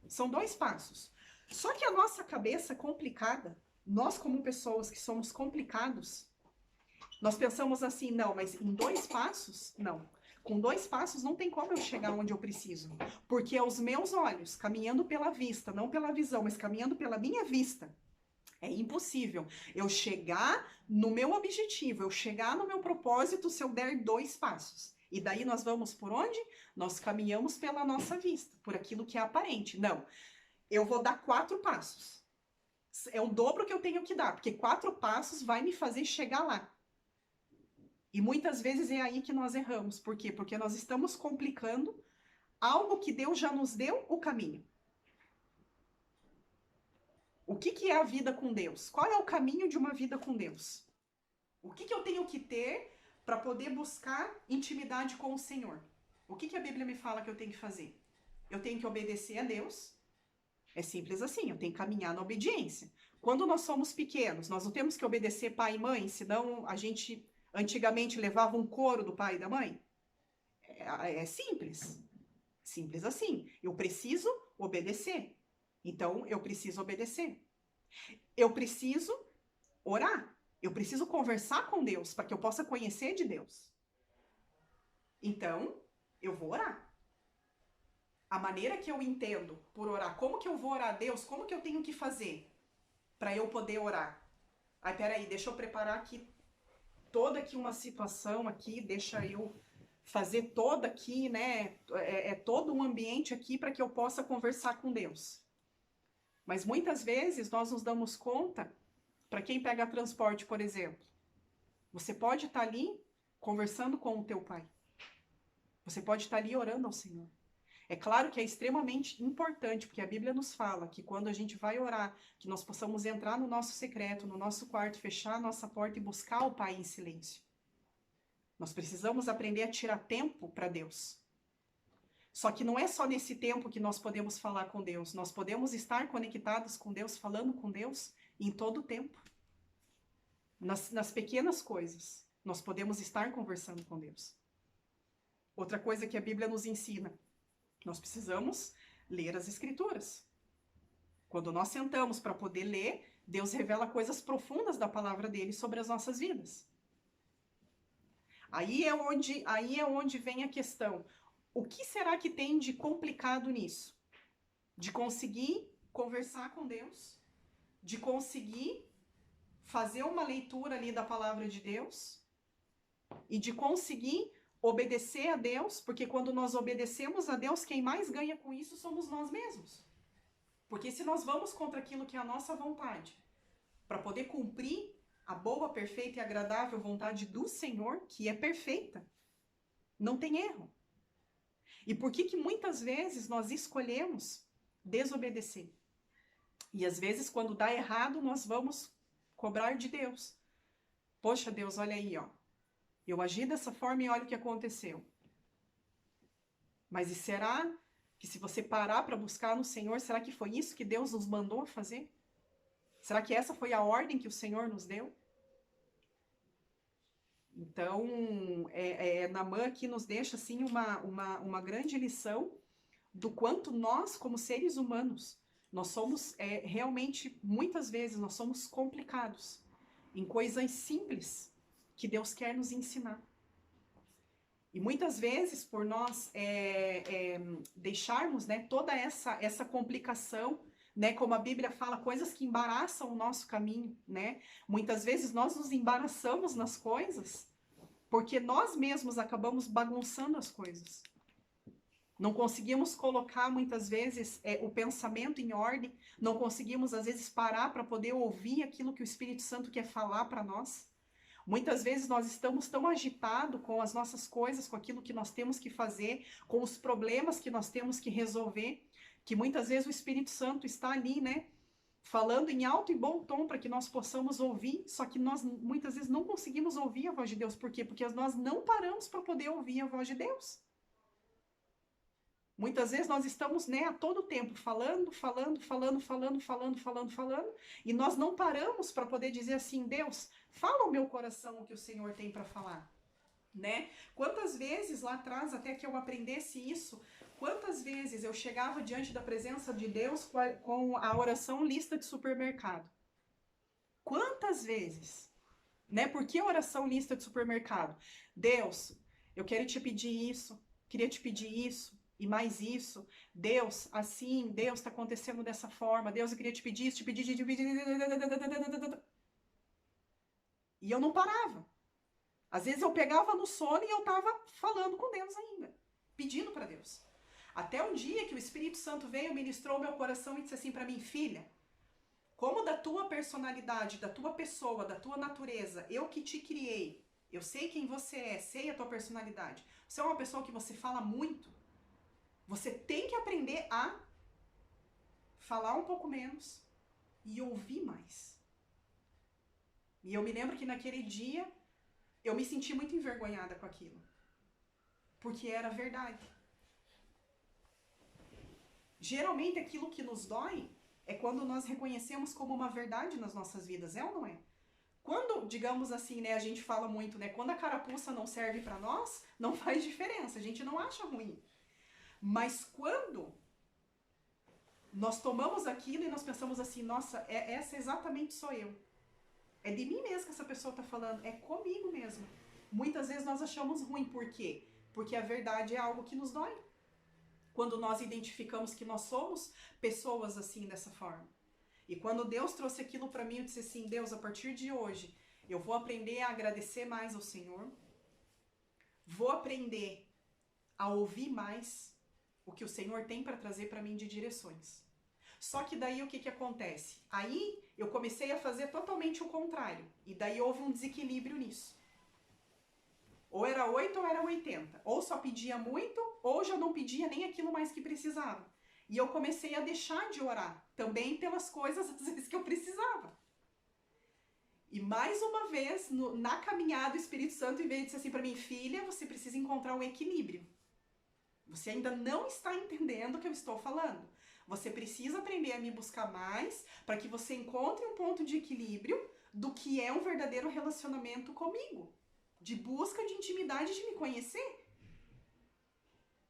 São 2 passos. Só que a nossa cabeça complicada, nós como pessoas que somos complicados, nós pensamos assim: não, mas em 2 passos? Não. Com 2 passos não tem como eu chegar onde eu preciso. Porque aos meus olhos, caminhando pela vista, não pela visão, mas caminhando pela minha vista, é impossível eu chegar no meu objetivo, eu chegar no meu propósito se eu der 2 passos. E daí nós vamos por onde? Nós caminhamos pela nossa vista, por aquilo que é aparente. Não, eu vou dar 4 passos. É o dobro que eu tenho que dar, porque 4 passos vai me fazer chegar lá. E muitas vezes é aí que nós erramos. Por quê? Porque nós estamos complicando algo que Deus já nos deu o caminho. O que é a vida com Deus? Qual é o caminho de uma vida com Deus? O que eu tenho que ter para poder buscar intimidade com o Senhor? O que a Bíblia me fala que eu tenho que fazer? Eu tenho que obedecer a Deus. É simples assim, eu tenho que caminhar na obediência. Quando nós somos pequenos, nós não temos que obedecer pai e mãe, senão a gente antigamente levava um couro do pai e da mãe. É simples. Simples assim. Eu preciso obedecer. Então, eu preciso obedecer. Eu preciso orar. Eu preciso conversar com Deus para que eu possa conhecer de Deus. Então, eu vou orar. A maneira que eu entendo por orar, como que eu vou orar a Deus, como que eu tenho que fazer para eu poder orar? Ai, peraí, deixa eu preparar aqui toda aqui uma situação aqui, deixa eu fazer toda aqui, né? Todo um ambiente aqui para que eu possa conversar com Deus. Mas muitas vezes nós nos damos conta. Para quem pega transporte, por exemplo, você pode estar ali conversando com o teu pai. Você pode estar ali orando ao Senhor. É claro que é extremamente importante, porque a Bíblia nos fala que quando a gente vai orar, que nós possamos entrar no nosso secreto, no nosso quarto, fechar a nossa porta e buscar o Pai em silêncio. Nós precisamos aprender a tirar tempo para Deus. Só que não é só nesse tempo que nós podemos falar com Deus. Nós podemos estar conectados com Deus, falando com Deus em todo o tempo. Nas pequenas coisas, nós podemos estar conversando com Deus. Outra coisa que a Bíblia nos ensina, nós precisamos ler as Escrituras. Quando nós sentamos para poder ler, Deus revela coisas profundas da palavra dele sobre as nossas vidas. Aí é onde vem a questão. O que será que tem de complicado nisso? De conseguir conversar com Deus, de conseguir fazer uma leitura ali da palavra de Deus e de conseguir obedecer a Deus, porque quando nós obedecemos a Deus, quem mais ganha com isso somos nós mesmos. Porque se nós vamos contra aquilo que é a nossa vontade, para poder cumprir a boa, perfeita e agradável vontade do Senhor, que é perfeita, não tem erro. E por que muitas vezes nós escolhemos desobedecer. E às vezes, quando dá errado, nós vamos cobrar de Deus. Poxa, Deus, olha aí, ó. Eu agi dessa forma e olha o que aconteceu. Mas e será que se você parar para buscar no Senhor, será que foi isso que Deus nos mandou fazer? Será que essa foi a ordem que o Senhor nos deu? Então, Naamã aqui nos deixa assim uma grande lição do quanto nós, como seres humanos, nós somos realmente, muitas vezes, nós somos complicados em coisas simples que Deus quer nos ensinar. E muitas vezes, por nós deixarmos, né, toda essa complicação, né, como a Bíblia fala, coisas que embaraçam o nosso caminho, né? Muitas vezes nós nos embaraçamos nas coisas porque nós mesmos acabamos bagunçando as coisas. Não conseguimos colocar, muitas vezes, o pensamento em ordem, não conseguimos, às vezes, parar para poder ouvir aquilo que o Espírito Santo quer falar para nós. Muitas vezes nós estamos tão agitados com as nossas coisas, com aquilo que nós temos que fazer, com os problemas que nós temos que resolver, que muitas vezes o Espírito Santo está ali, né, falando em alto e bom tom para que nós possamos ouvir, só que nós muitas vezes não conseguimos ouvir a voz de Deus. Por quê? Porque nós não paramos para poder ouvir a voz de Deus. Muitas vezes nós estamos, né, a todo tempo falando, e nós não paramos para poder dizer assim, Deus, fala ao meu coração o que o Senhor tem para falar, né? Quantas vezes lá atrás, até que eu aprendesse isso, quantas vezes eu chegava diante da presença de Deus com a oração lista de supermercado? Quantas vezes? Né? Por que oração lista de supermercado? Deus, eu quero te pedir isso, queria te pedir isso, e mais isso. Deus, assim, Deus, está acontecendo dessa forma. Deus, eu queria te pedir isso, te pedir. E eu não parava. Às vezes eu pegava no sono e eu estava falando com Deus ainda, pedindo para Deus. Até um dia que o Espírito Santo veio, ministrou meu coração e disse assim para mim, filha, como da tua personalidade, da tua pessoa, da tua natureza, eu que te criei, eu sei quem você é, sei a tua personalidade. Você é uma pessoa que você fala muito. Você tem que aprender a falar um pouco menos e ouvir mais. E eu me lembro que naquele dia eu me senti muito envergonhada com aquilo. Porque era verdade. Geralmente aquilo que nos dói é quando nós reconhecemos como uma verdade nas nossas vidas, é ou não é? Quando, digamos assim, né, a gente fala muito, né, quando a carapuça não serve para nós, não faz diferença, a gente não acha ruim. Mas quando nós tomamos aquilo e nós pensamos assim, nossa, essa exatamente sou eu. É de mim mesmo que essa pessoa está falando, é comigo mesmo. Muitas vezes nós achamos ruim, por quê? Porque a verdade é algo que nos dói. Quando nós identificamos que nós somos pessoas assim, dessa forma. E quando Deus trouxe aquilo para mim, eu disse assim, Deus, a partir de hoje, eu vou aprender a agradecer mais ao Senhor, vou aprender a ouvir mais o que o Senhor tem para trazer para mim de direções. Só que daí o que acontece? Aí eu comecei a fazer totalmente o contrário. E daí houve um desequilíbrio nisso. Ou era 8 ou era 80. Ou só pedia muito, ou já não pedia nem aquilo mais que precisava. E eu comecei a deixar de orar. Também pelas coisas, às vezes, que eu precisava. E mais uma vez, na caminhada, o Espírito Santo veio e disse assim para mim, filha, você precisa encontrar um equilíbrio. Você ainda não está entendendo o que eu estou falando. Você precisa aprender a me buscar mais para que você encontre um ponto de equilíbrio do que é um verdadeiro relacionamento comigo. De busca de intimidade, de me conhecer.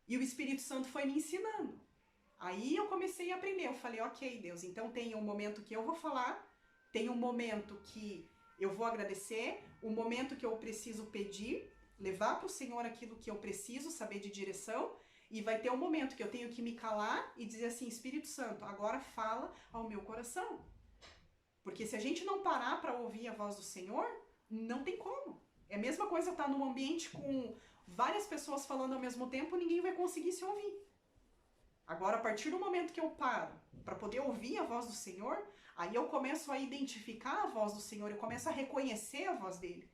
E o Espírito Santo foi me ensinando. Aí eu comecei a aprender. Eu falei, ok, Deus, então tem um momento que eu vou falar, tem um momento que eu vou agradecer, um momento que eu preciso pedir, levar para o Senhor aquilo que eu preciso, saber de direção, e vai ter um momento que eu tenho que me calar e dizer assim, Espírito Santo, agora fala ao meu coração. Porque se a gente não parar para ouvir a voz do Senhor, não tem como. É a mesma coisa estar num ambiente com várias pessoas falando ao mesmo tempo, ninguém vai conseguir se ouvir. Agora, a partir do momento que eu paro para poder ouvir a voz do Senhor, aí eu começo a identificar a voz do Senhor, eu começo a reconhecer a voz dele.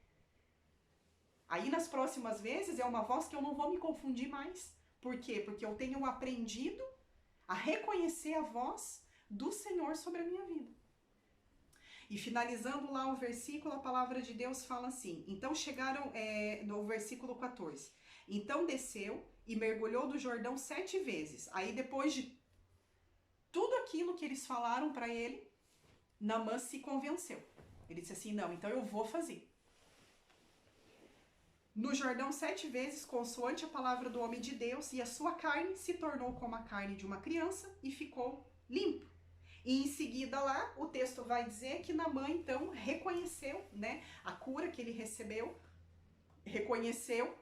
Aí nas próximas vezes é uma voz que eu não vou me confundir mais. Por quê? Porque eu tenho aprendido a reconhecer a voz do Senhor sobre a minha vida. E finalizando lá o versículo, a palavra de Deus fala assim, então chegaram, no versículo 14, então desceu e mergulhou do Jordão 7 vezes. Aí depois de tudo aquilo que eles falaram para ele, Naamã se convenceu. Ele disse assim, não, então eu vou fazer. No Jordão 7 vezes, consoante a palavra do homem de Deus, e a sua carne se tornou como a carne de uma criança e ficou limpo. E em seguida lá, o texto vai dizer que Naamã então reconheceu, né, a cura que ele recebeu, reconheceu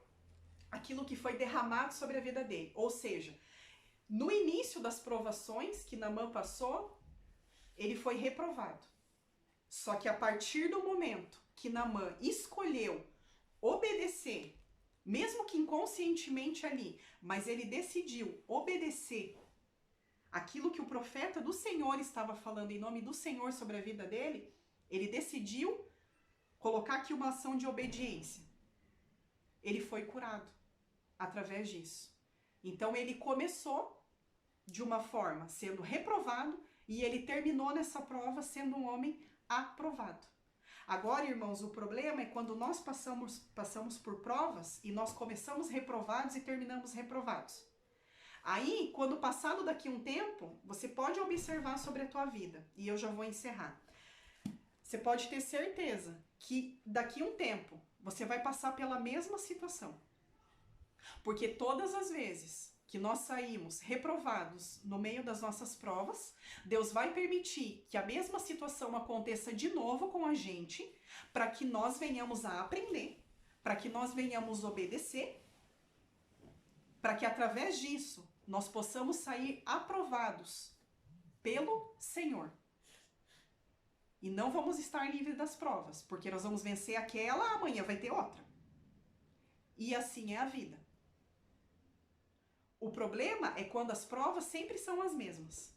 aquilo que foi derramado sobre a vida dele. Ou seja, no início das provações que Naamã passou, ele foi reprovado. Só que a partir do momento que Naamã escolheu obedecer, mesmo que inconscientemente ali, mas ele decidiu obedecer aquilo que o profeta do Senhor estava falando em nome do Senhor sobre a vida dele, ele decidiu colocar aqui uma ação de obediência. Ele foi curado através disso. Então ele começou de uma forma sendo reprovado e ele terminou nessa prova sendo um homem aprovado. Agora, irmãos, o problema é quando nós passamos por provas e nós começamos reprovados e terminamos reprovados. Aí, quando passado daqui um tempo, você pode observar sobre a tua vida, e eu já vou encerrar. Você pode ter certeza que daqui um tempo você vai passar pela mesma situação. Porque todas as vezes que nós saímos reprovados no meio das nossas provas, Deus vai permitir que a mesma situação aconteça de novo com a gente, para que nós venhamos a aprender, para que nós venhamos obedecer, para que através disso nós possamos sair aprovados pelo Senhor. E não vamos estar livres das provas, porque nós vamos vencer aquela, amanhã vai ter outra. E assim é a vida. O problema é quando as provas sempre são as mesmas.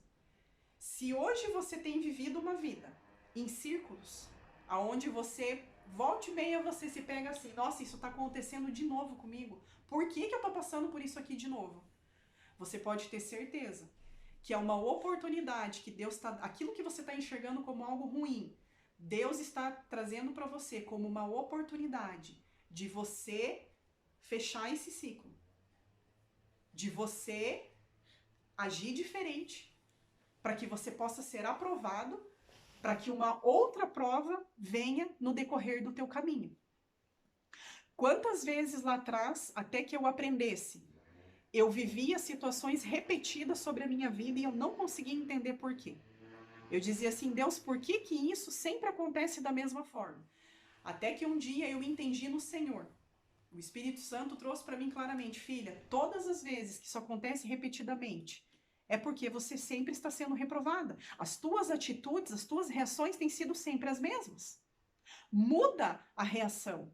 Se hoje você tem vivido uma vida em círculos, aonde você, volta e meia, você se pega assim, nossa, isso está acontecendo de novo comigo. Por que eu estou passando por isso aqui de novo? Você pode ter certeza que é uma oportunidade que Deus está, aquilo que você está enxergando como algo ruim, Deus está trazendo para você como uma oportunidade de você fechar esse ciclo, de você agir diferente, para que você possa ser aprovado, para que uma outra prova venha no decorrer do teu caminho. Quantas vezes lá atrás, até que eu aprendesse, eu vivia situações repetidas sobre a minha vida e eu não conseguia entender por quê. Eu dizia assim, Deus, por que isso sempre acontece da mesma forma? Até que um dia eu entendi no Senhor. O Espírito Santo trouxe para mim claramente, filha, todas as vezes que isso acontece repetidamente, é porque você sempre está sendo reprovada. As tuas atitudes, as tuas reações têm sido sempre as mesmas. Muda a reação.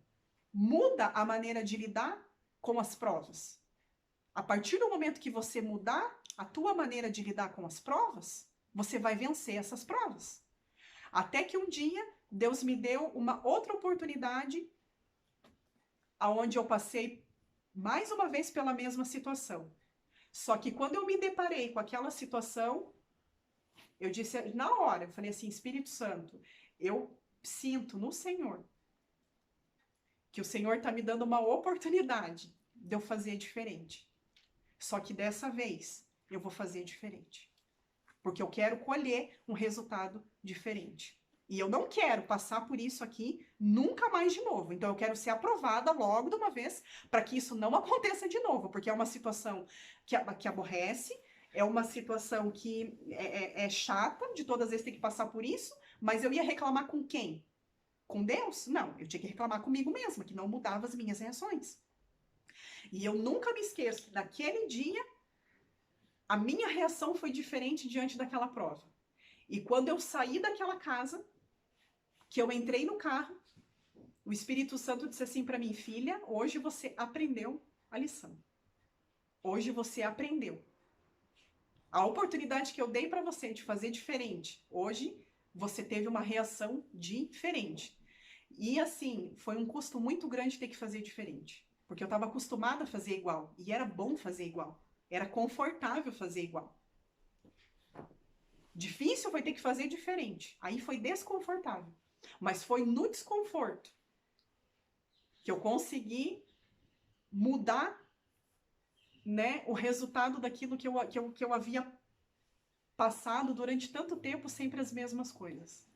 Muda a maneira de lidar com as provas. A partir do momento que você mudar a tua maneira de lidar com as provas, você vai vencer essas provas. Até que um dia, Deus me deu uma outra oportunidade, aonde eu passei mais uma vez pela mesma situação. Só que quando eu me deparei com aquela situação, eu disse, na hora, eu falei assim, Espírito Santo, eu sinto no Senhor que o Senhor está me dando uma oportunidade de eu fazer diferente. Só que dessa vez eu vou fazer diferente. Porque eu quero colher um resultado diferente. E eu não quero passar por isso aqui nunca mais de novo. Então eu quero ser aprovada logo de uma vez para que isso não aconteça de novo. Porque é uma situação que aborrece, é uma situação que é chata, de todas as vezes ter que passar por isso, mas eu ia reclamar com quem? Com Deus? Não, eu tinha que reclamar comigo mesma, que não mudava as minhas reações. E eu nunca me esqueço, naquele dia, a minha reação foi diferente diante daquela prova. E quando eu saí daquela casa, que eu entrei no carro, o Espírito Santo disse assim para mim, filha, hoje você aprendeu a lição. Hoje você aprendeu. A oportunidade que eu dei para você de fazer diferente, hoje você teve uma reação diferente. E assim, foi um custo muito grande ter que fazer diferente. Porque eu estava acostumada a fazer igual. E era bom fazer igual. Era confortável fazer igual. Difícil foi ter que fazer diferente. Aí foi desconfortável. Mas foi no desconforto que eu consegui mudar, né, o resultado daquilo que eu havia passado durante tanto tempo, sempre as mesmas coisas.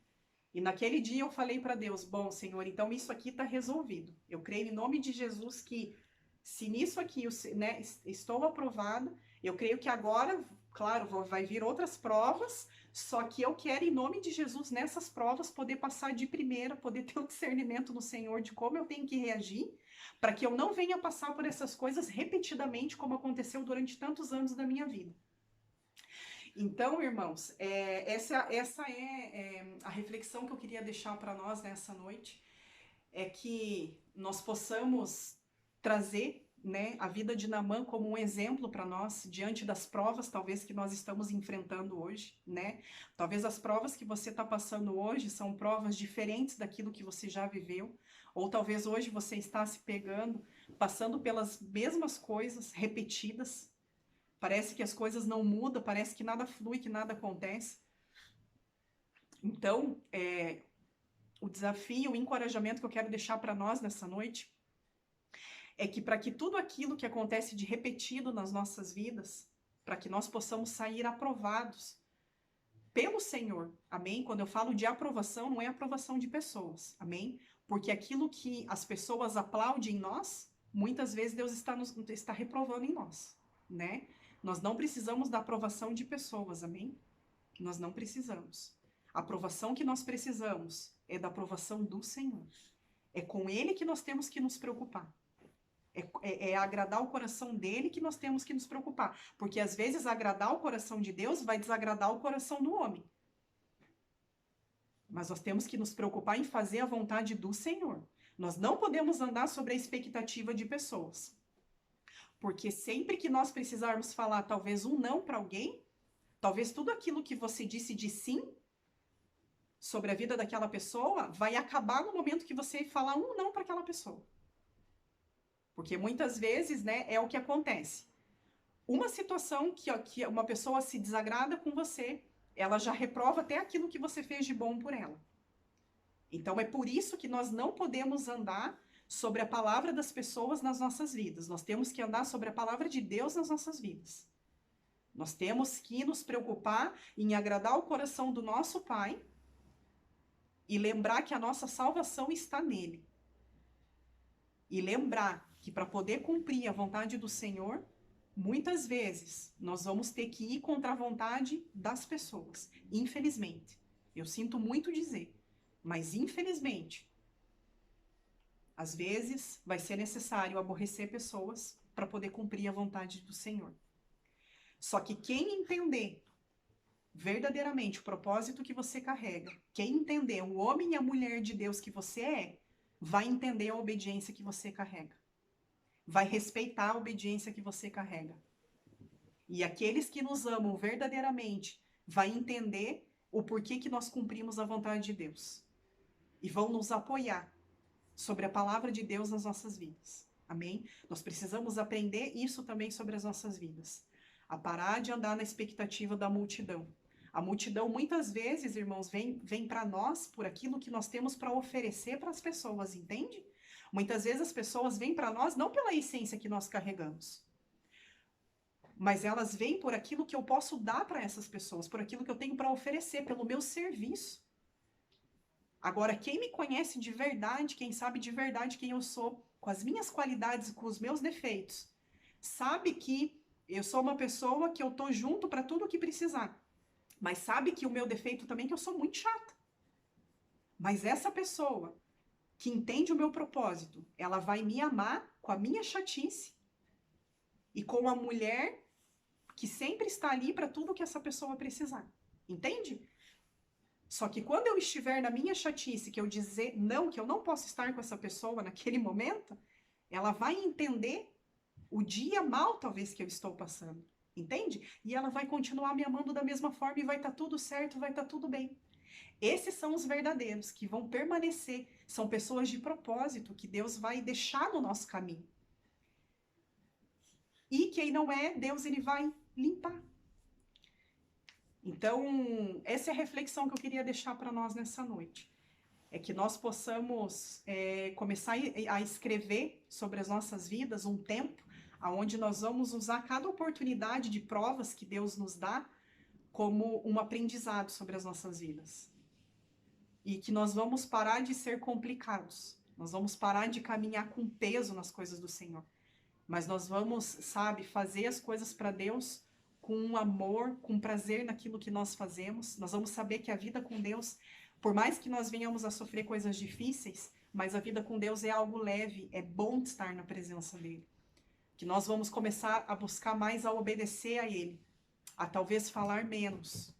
E naquele dia eu falei para Deus, bom, Senhor, então isso aqui está resolvido. Eu creio em nome de Jesus que se nisso aqui, né, estou aprovado, eu creio que agora, claro, vai vir outras provas, só que eu quero, em nome de Jesus, nessas provas, poder passar de primeira, poder ter um discernimento no Senhor de como eu tenho que reagir, para que eu não venha passar por essas coisas repetidamente, como aconteceu durante tantos anos da minha vida. Então, irmãos, essa é a reflexão que eu queria deixar para nós nessa noite, é que nós possamos trazer, né, a vida de Naamã como um exemplo para nós diante das provas, talvez, que nós estamos enfrentando hoje, né? Talvez as provas que você está passando hoje são provas diferentes daquilo que você já viveu, ou talvez hoje você está se pegando, passando pelas mesmas coisas repetidas. Parece que as coisas não mudam, parece que nada flui, que nada acontece. Então, o desafio, o encorajamento que eu quero deixar para nós nessa noite é que para que tudo aquilo que acontece de repetido nas nossas vidas, para que nós possamos sair aprovados pelo Senhor, amém? Quando eu falo de aprovação, não é aprovação de pessoas, amém? Porque aquilo que as pessoas aplaudem em nós, muitas vezes Deus está reprovando em nós, né? Nós não precisamos da aprovação de pessoas, amém? Nós não precisamos. A aprovação que nós precisamos é da aprovação do Senhor. É com Ele que nós temos que nos preocupar. É agradar o coração dele que nós temos que nos preocupar. Porque às vezes agradar o coração de Deus vai desagradar o coração do homem. Mas nós temos que nos preocupar em fazer a vontade do Senhor. Nós não podemos andar sobre a expectativa de pessoas. Porque sempre que nós precisarmos falar talvez um não para alguém, talvez tudo aquilo que você disse de sim sobre a vida daquela pessoa vai acabar no momento que você falar um não para aquela pessoa. Porque muitas vezes, né, é o que acontece. Uma situação que uma pessoa se desagrada com você, ela já reprova até aquilo que você fez de bom por ela. Então é por isso que nós não podemos andar sobre a palavra das pessoas nas nossas vidas. Nós temos que andar sobre a palavra de Deus nas nossas vidas. Nós temos que nos preocupar em agradar o coração do nosso Pai e lembrar que a nossa salvação está nele. E lembrar que para poder cumprir a vontade do Senhor, muitas vezes nós vamos ter que ir contra a vontade das pessoas. Infelizmente. Eu sinto muito dizer, mas infelizmente, às vezes vai ser necessário aborrecer pessoas para poder cumprir a vontade do Senhor. Só que quem entender verdadeiramente o propósito que você carrega, quem entender o homem e a mulher de Deus que você é, vai entender a obediência que você carrega. Vai respeitar a obediência que você carrega. E aqueles que nos amam verdadeiramente vai entender o porquê que nós cumprimos a vontade de Deus. E vão nos apoiar sobre a palavra de Deus nas nossas vidas. Amém? Nós precisamos aprender isso também sobre as nossas vidas. A parar de andar na expectativa da multidão. A multidão, muitas vezes, irmãos, vem para nós por aquilo que nós temos para oferecer para as pessoas, entende? Muitas vezes as pessoas vêm para nós não pela essência que nós carregamos, mas elas vêm por aquilo que eu posso dar para essas pessoas, por aquilo que eu tenho para oferecer, pelo meu serviço. Agora, quem me conhece de verdade, quem sabe de verdade quem eu sou, com as minhas qualidades, com os meus defeitos, sabe que eu sou uma pessoa que eu tô junto para tudo o que precisar. Mas sabe que o meu defeito também é que eu sou muito chata. Mas essa pessoa que entende o meu propósito, ela vai me amar com a minha chatice e com a mulher que sempre está ali para tudo que essa pessoa precisar. Entende? Só que quando eu estiver na minha chatice, que eu dizer não, que eu não posso estar com essa pessoa naquele momento, ela vai entender o dia mal, talvez, que eu estou passando. Entende? E ela vai continuar me amando da mesma forma e vai estar tudo certo, vai estar tudo bem. Esses são os verdadeiros que vão permanecer. São pessoas de propósito que Deus vai deixar no nosso caminho. E quem não é, Deus ele vai limpar. Então, essa é a reflexão que eu queria deixar para nós nessa noite. É que nós possamos começar a escrever sobre as nossas vidas um tempo onde nós vamos usar cada oportunidade de provas que Deus nos dá como um aprendizado sobre as nossas vidas. E que nós vamos parar de ser complicados. Nós vamos parar de caminhar com peso nas coisas do Senhor. Mas nós vamos, sabe, fazer as coisas para Deus com amor, com prazer naquilo que nós fazemos. Nós vamos saber que a vida com Deus, por mais que nós venhamos a sofrer coisas difíceis, mas a vida com Deus é algo leve, é bom estar na presença dele. Que nós vamos começar a buscar mais a obedecer a ele, a talvez falar menos,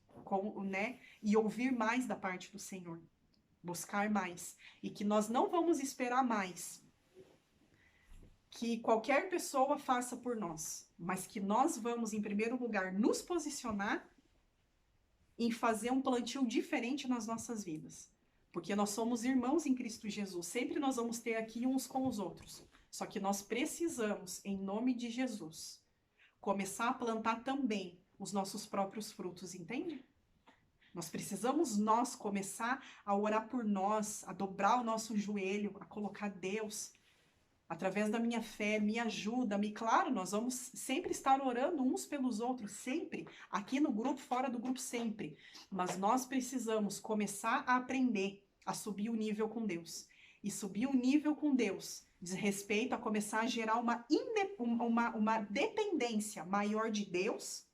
né? E ouvir mais da parte do Senhor. Buscar mais. E que nós não vamos esperar mais que qualquer pessoa faça por nós, mas que nós vamos, em primeiro lugar, nos posicionar em fazer um plantio diferente nas nossas vidas. Porque nós somos irmãos em Cristo Jesus. Sempre nós vamos ter aqui uns com os outros. Só que nós precisamos, em nome de Jesus, começar a plantar também os nossos próprios frutos, entende? Nós precisamos começar a orar por nós, a dobrar o nosso joelho, a colocar Deus através da minha fé, me ajuda, claro, nós vamos sempre estar orando uns pelos outros, sempre, aqui no grupo, fora do grupo, sempre. Mas nós precisamos começar a aprender a subir o nível com Deus. E subir o nível com Deus diz respeito a começar a gerar uma dependência maior de Deus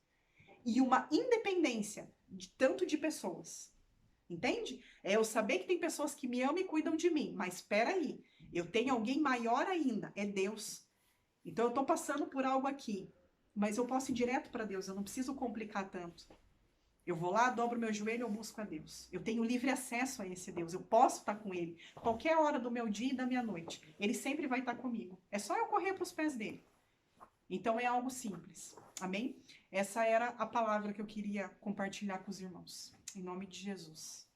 e uma independência tanto de pessoas. Entende? É eu saber que tem pessoas que me amam e cuidam de mim, mas espera aí. Eu tenho alguém maior ainda, é Deus. Então eu estou passando por algo aqui, mas eu posso ir direto para Deus, eu não preciso complicar tanto. Eu vou lá, dobro meu joelho, eu busco a Deus. Eu tenho livre acesso a esse Deus, eu posso estar com Ele. Qualquer hora do meu dia e da minha noite, Ele sempre vai estar comigo. É só eu correr para os pés dEle. Então é algo simples, amém? Essa era a palavra que eu queria compartilhar com os irmãos, em nome de Jesus.